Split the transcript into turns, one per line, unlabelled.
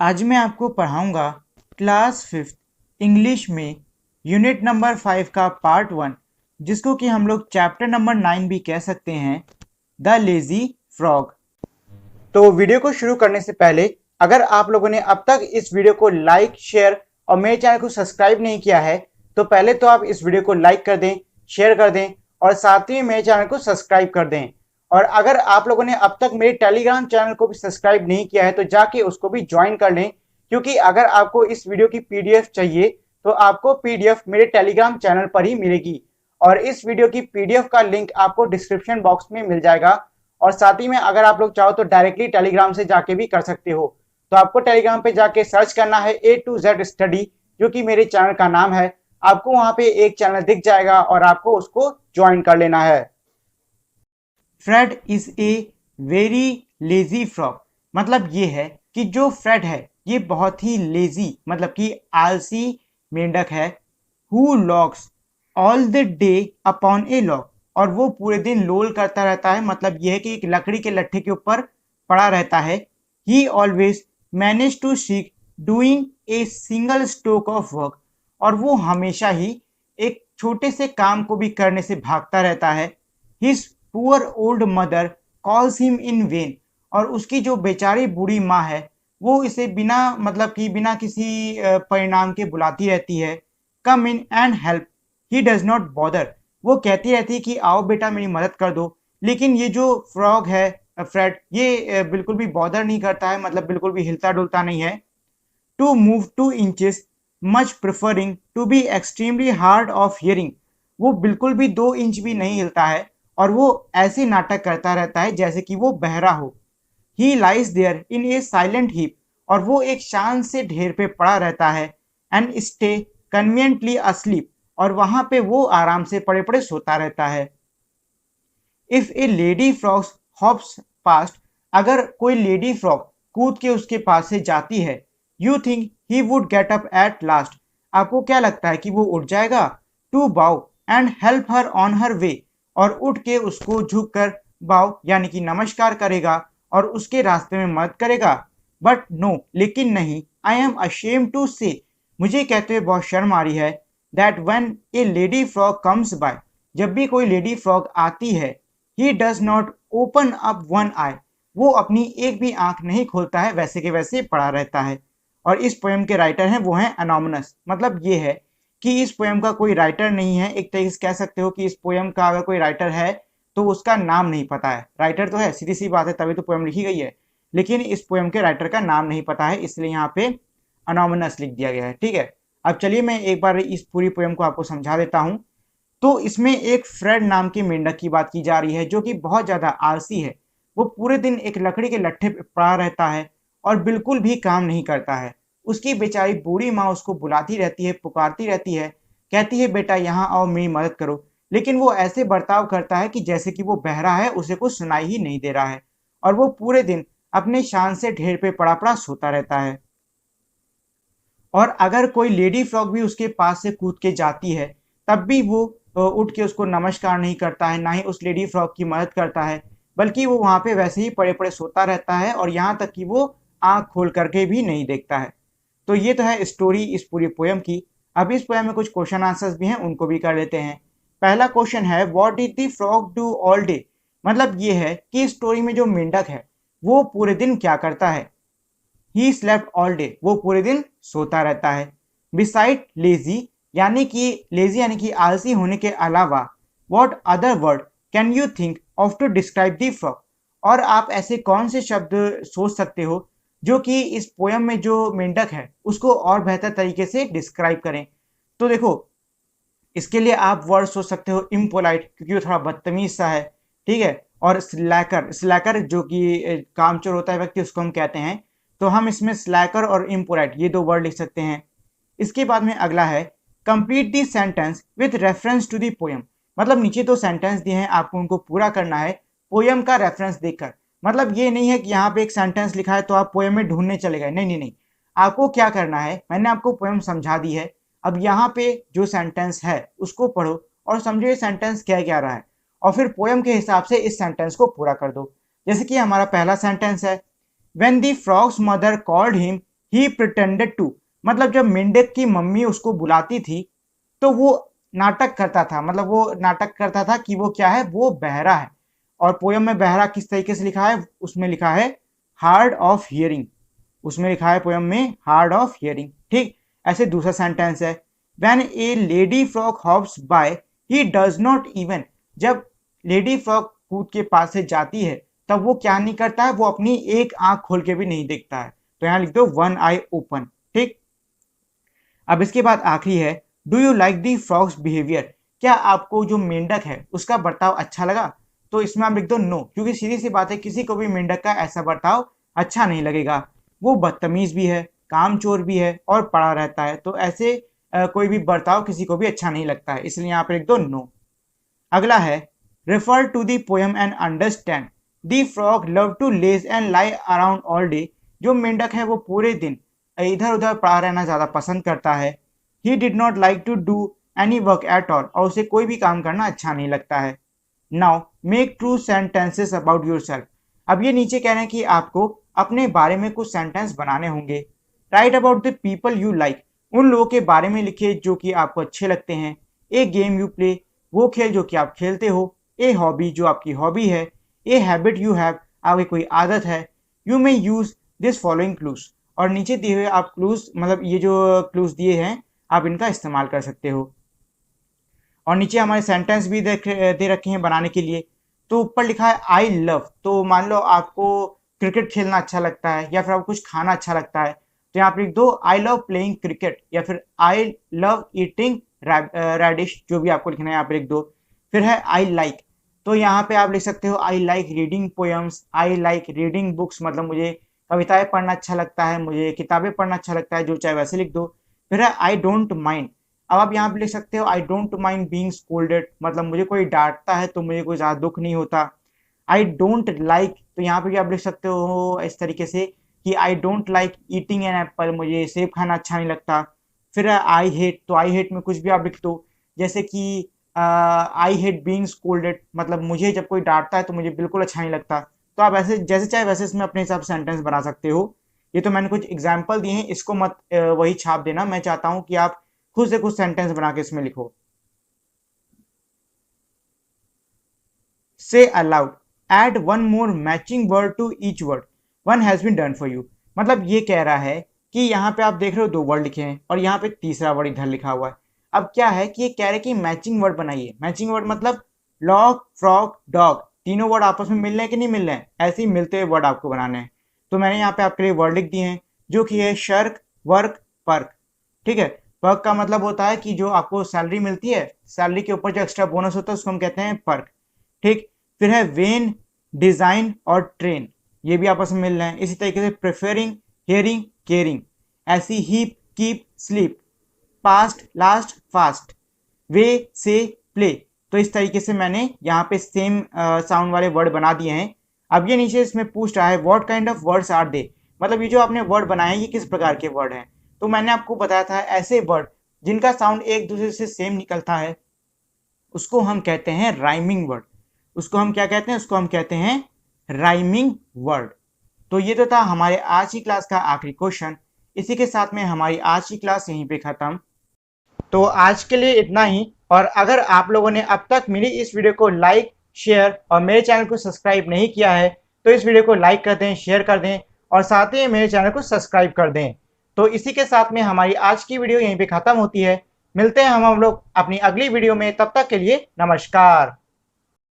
आज मैं आपको पढ़ाऊंगा क्लास 5th इंग्लिश में यूनिट नंबर 5 का पार्ट 1, जिसको कि हम लोग चैप्टर नंबर 9 भी कह सकते हैं, द लेजी फ्रॉग। तो वीडियो को शुरू करने से पहले अगर आप लोगों ने अब तक इस वीडियो को लाइक, शेयर और मेरे चैनल को सब्सक्राइब नहीं किया है तो पहले तो आप इस वीडियो को लाइक कर दें, शेयर कर दें और साथ ही मेरे चैनल को सब्सक्राइब कर दें। और अगर आप लोगों ने अब तक मेरे टेलीग्राम चैनल को भी सब्सक्राइब नहीं किया है तो जाके उसको भी ज्वाइन कर लें, क्योंकि अगर आपको इस वीडियो की पीडीएफ चाहिए तो आपको पीडीएफ मेरे टेलीग्राम चैनल पर ही मिलेगी और इस वीडियो की पीडीएफ का लिंक आपको डिस्क्रिप्शन बॉक्स में मिल जाएगा। और साथ ही में अगर आप लोग चाहो तो डायरेक्टली टेलीग्राम से जाके भी कर सकते हो। तो आपको टेलीग्राम पे जाके सर्च करना है A to Z स्टडी, जो कि मेरे चैनल का नाम है। आपको वहां पे एक चैनल दिख जाएगा और आपको उसको ज्वाइन कर लेना है। Fred is a very lazy frog, मतलब ये है कि जो फ्रेड है ये बहुत ही लेजी मतलब कि आलसी मेंढक है। Who locks all the day upon A log, और वो पूरे दिन लोल करता रहता है, मतलब यह है कि एक लकड़ी के लट्ठे के ऊपर पड़ा रहता है। He always manage to seek doing a single stroke of work, और वो हमेशा ही एक छोटे से काम को भी करने से भागता रहता है। His poor old mother calls him in when, और उसकी जो बेचारी बूढ़ी माँ है वो इसे बिना मतलब कि बिना किसी परिणाम के बुलाती रहती है। Come in and help, he does not bother, वो कहती रहती है कि आओ बेटा मेरी मदद कर दो, लेकिन ये जो फ्रॉग है फ्रेड, ये बिल्कुल भी बॉदर नहीं करता है, मतलब बिल्कुल भी हिलता डुलता नहीं है। To move 2 inches much preferring to be extremely hard of hearing, वो बिल्कुल भी 2 इंच भी नहीं हिलता है और वो ऐसे नाटक करता रहता है जैसे कि वो बहरा हो। He lies there in a silent heap, और वो एक शांत से ढेर पे पड़ा रहता है। एंड स्टे कन्वीनियंटली अस्लीप, और वहां पे वो आराम से पड़े पड़े सोता रहता है। If A lady frog hops past, अगर कोई लेडी फ्रॉग कूद के उसके पास से जाती है, you think he would get up at last, आपको क्या लगता है कि वो उठ जाएगा। To bow and help her on her way, और उठ के उसको झुक कर बाउ यानी कि नमस्कार करेगा और उसके रास्ते में मदद करेगा। बट नो, लेकिन नहीं, आई एम अशेम टू से, मुझे कहते हुए बहुत शर्म आ रही है, that when a lady frog comes by, जब भी कोई लेडी फ्रॉग आती है, he does not open up one eye, वो अपनी एक भी आंख नहीं खोलता है, वैसे के वैसे पड़ा रहता है। और इस पोएम के राइटर हैं वो हैं एनोनिमस, मतलब ये है कि इस पोएम का कोई राइटर नहीं है। एक तरीके से कह सकते हो कि इस पोएम का अगर कोई राइटर है तो उसका नाम नहीं पता है। राइटर तो है, सीधी सी बात है, तभी तो पोएम लिखी गई है, लेकिन इस पोएम के राइटर का नाम नहीं पता है, इसलिए यहाँ पे एनोनिमस लिख दिया गया है। ठीक है, अब चलिए मैं एक बार इस पूरी पोएम को आपको समझा देता हूँ। तो इसमें एक फ्रेड नाम के मेंढक की बात की जा रही है, जो कि बहुत ज्यादा आलसी है। वो पूरे दिन एक लकड़ी के लट्ठे पे पड़ा रहता है और बिल्कुल भी काम नहीं करता है। उसकी बेचारी बूढ़ी माँ उसको बुलाती रहती है, पुकारती रहती है, कहती है बेटा यहाँ आओ मेरी मदद करो, लेकिन वो ऐसे बर्ताव करता है कि जैसे कि वो बहरा है, उसे कुछ सुनाई ही नहीं दे रहा है, और वो पूरे दिन अपने शान से ढेर पे पड़ा पड़ा सोता रहता है। और अगर कोई लेडी फ्रॉग भी उसके पास से कूद के जाती है, तब भी वो उठ के उसको नमस्कार नहीं करता है, ना ही उस लेडी फ्रॉग की मदद करता है, बल्कि वो वहां पे वैसे ही पड़े पड़े सोता रहता है, और यहाँ तक कि वो आंख खोल करके भी नहीं देखता है। तो ये तो है स्टोरी इस पूरी पोयम की। अब इस पोयम में कुछ क्वेश्चन आंसर्स भी हैं, उनको भी कर लेते हैं। पहला क्वेश्चन है, what did the frog do all day, मतलब ये है कि स्टोरी में जो मेंढक है वो पूरे दिन क्या करता है। ही स्लेप्ट ऑल डे, वो पूरे दिन सोता रहता है। बिसाइड लेजी, यानी कि आलसी होने के अलावा, what other word can you think of to describe the frog, और आप ऐसे कौन से शब्द सोच सकते हो जो कि इस पोयम में जो मेंढक है उसको और बेहतर तरीके से डिस्क्राइब करें। तो देखो, इसके लिए आप वर्ड सोच सकते हो इम्पोलाइट, क्योंकि वो थोड़ा बदतमीज सा है, ठीक है, और स्लैकर, स्लैकर जो कि कामचोर होता है व्यक्ति, उसको हम कहते हैं। तो हम इसमें स्लैकर और इम्पोलाइट ये दो वर्ड लिख सकते हैं। इसके बाद में अगला है, complete the sentence with reference to the poem, मतलब नीचे तो सेंटेंस दिए हैं, आपको उनको पूरा करना है पोयम का रेफरेंस देकर। मतलब ये नहीं है कि यहाँ पे एक सेंटेंस लिखा है तो आप पोयम में ढूंढने चले गए, नहीं नहीं नहीं, आपको क्या करना है, मैंने आपको पोयम समझा दी है, अब यहाँ पे जो सेंटेंस है उसको पढ़ो और समझो ये सेंटेंस क्या कह रहा है, और फिर पोयम के हिसाब से इस सेंटेंस को पूरा कर दो। जैसे कि हमारा पहला सेंटेंस है, when the frog's mother called him he pretended to, मतलब जब मेंढक की मम्मी उसको बुलाती थी तो वो नाटक करता था, मतलब वो नाटक करता था कि वो क्या है, वो बहरा है। और पोयम में बहरा किस तरीके से लिखा है, उसमें लिखा है हार्ड ऑफ हियरिंग, उसमें लिखा है पोयम में हार्ड ऑफ हियरिंग। ठीक, ऐसे दूसरा सेंटेंस है when a lady frog hops by he does not even, जब लेडी फ्रॉग कूद के पास से जाती है तब वो क्या नहीं करता है, वो अपनी एक आंख खोल के भी नहीं देखता है। तो यहां लिख दो वन आई ओपन। ठीक, अब इसके बाद आखिरी है do you like the frogs behaviour, क्या आपको जो मेंढक है उसका बर्ताव अच्छा लगा। तो इसमें आप लिख दो नो, क्योंकि सीधी सी बात है किसी को भी मेंढक का ऐसा बर्ताव अच्छा नहीं लगेगा, वो बदतमीज भी है, कामचोर भी है और पड़ा रहता है, तो ऐसे कोई भी बर्ताव किसी को भी अच्छा नहीं लगता है, इसलिए यहाँ पर लिख दो नो। अगला है refer to the poem and understand the frog love to laze and lie around all day, जो मेंढक है वो पूरे दिन इधर उधर पड़ा रहना ज्यादा पसंद करता है। He did not like to do any work at all, और उसे कोई भी काम करना अच्छा नहीं लगता है। Now make true sentences about your self, अब ये नीचे कह रहे हैं कि आपको अपने बारे में कुछ सेंटेंस बनाने होंगे। Right about the people you like, उन लोगों के बारे में लिखिए जो कि आपको अच्छे लगते हैं। ए गेम यू प्ले, वो खेल जो कि आप खेलते हो। ए हॉबी, जो आपकी हॉबी है। ए हैबिट यू हैव, आपकी कोई आदत है। You may use this following clues, और नीचे दिए हुए आप क्लूज, मतलब ये जो क्लूज दिए हैं आप इनका इस्तेमाल कर सकते हो। और नीचे हमारे सेंटेंस भी दे रखे हैं बनाने के लिए। तो ऊपर लिखा है आई लव, तो मान लो आपको क्रिकेट खेलना अच्छा लगता है या फिर आपको कुछ खाना अच्छा लगता है, तो यहाँ पे लिख दो आई लव प्लेइंग क्रिकेट, या फिर आई लव ईटिंग रेडिश, जो भी आपको लिखना है यहाँ पे लिख दो। फिर है आई लाइक, तो यहाँ पे आप लिख सकते हो I like reading poems, I like reading books, मतलब मुझे कविताएं पढ़ना अच्छा लगता है, मुझे किताबें पढ़ना अच्छा लगता है, जो चाहे वैसे लिख दो। फिर है आई डोंट माइंड, अब आप यहाँ पे लिख सकते हो I don't mind being scolded, मतलब मुझे कोई डांटता है तो मुझे कोई ज्यादा दुख नहीं होता। आई डोंट लाइक, तो यहाँ पे भी आप लिख सकते हो इस तरीके से कि I don't like eating an apple, मुझे सेब खाना अच्छा नहीं लगता। फिर आई हेट, तो आई हेट में कुछ भी आप लिख दो, जैसे कि आई हेट बीइंग स्कोल्डेड, मतलब मुझे जब कोई डांटता है तो मुझे बिल्कुल अच्छा नहीं लगता। तो आप ऐसे जैसे चाहे वैसे इसमें अपने हिसाब से सेंटेंस बना सकते हो। ये तो मैंने कुछ एग्जाम्पल दिए हैं, इसको मत वही छाप देना, मैं चाहता हूँ कि आप खुद से कुछ सेंटेंस बना के इसमें लिखो। Say aloud add one more matching word to each word one has been done for you, मतलब ये कह रहा है कि यहाँ पे आप देख रहे हो दो वर्ड लिखे हैं और यहाँ पे तीसरा वर्ड इधर लिखा हुआ है। अब क्या है कि ये कह रहे हैं कि मैचिंग वर्ड बनाइए। मैचिंग वर्ड मतलब लॉग फ्रॉग डॉग, तीनों वर्ड आपस में मिल रहे हैं कि नहीं मिल रहे हैं, ऐसे ही मिलते हुए वर्ड आपको बनाने हैं। तो मैंने यहाँ पे आपके लिए वर्ड लिख दिए हैं जो कि है शर्क, वर्क, पर्क। ठीक है, पर्क का मतलब होता है कि जो आपको सैलरी मिलती है, सैलरी के ऊपर जो एक्स्ट्रा बोनस होता है उसको हम कहते हैं पर्क। ठीक, फिर है वेन, डिजाइन और ट्रेन, ये भी आपस में मिल रहे हैं। इसी तरीके से प्रेफरिंग, हियरिंग, केयरिंग, ऐसी heap, keep, sleep, past, last, fast, way, say, play. तो इस तरीके से मैंने यहाँ पे सेम साउंड वाले वर्ड बना दिए हैं। अब ये नीचे इसमें पूछ रहा है what kind of words are they, मतलब ये जो आपने वर्ड बनाए ये किस प्रकार के वर्ड हैं। तो मैंने आपको बताया था ऐसे वर्ड जिनका साउंड एक दूसरे से सेम निकलता है उसको हम कहते हैं राइमिंग वर्ड। उसको हम क्या कहते हैं, उसको हम कहते हैं राइमिंग वर्ड। तो ये तो था हमारे आज की क्लास का आखिरी क्वेश्चन। इसी के साथ में हमारी आज की क्लास यहीं पे खत्म। तो आज के लिए इतना ही, और अगर आप लोगों ने अब तक मेरी इस वीडियो को लाइक, शेयर और मेरे चैनल को सब्सक्राइब नहीं किया है तो इस वीडियो को लाइक कर दें, शेयर कर दें और साथ ही मेरे चैनल को सब्सक्राइब कर दें। तो इसी के साथ में हमारी आज की वीडियो यहीं पे खत्म होती है। मिलते हैं हम लोग अपनी अगली वीडियो में, तब तक के लिए नमस्कार।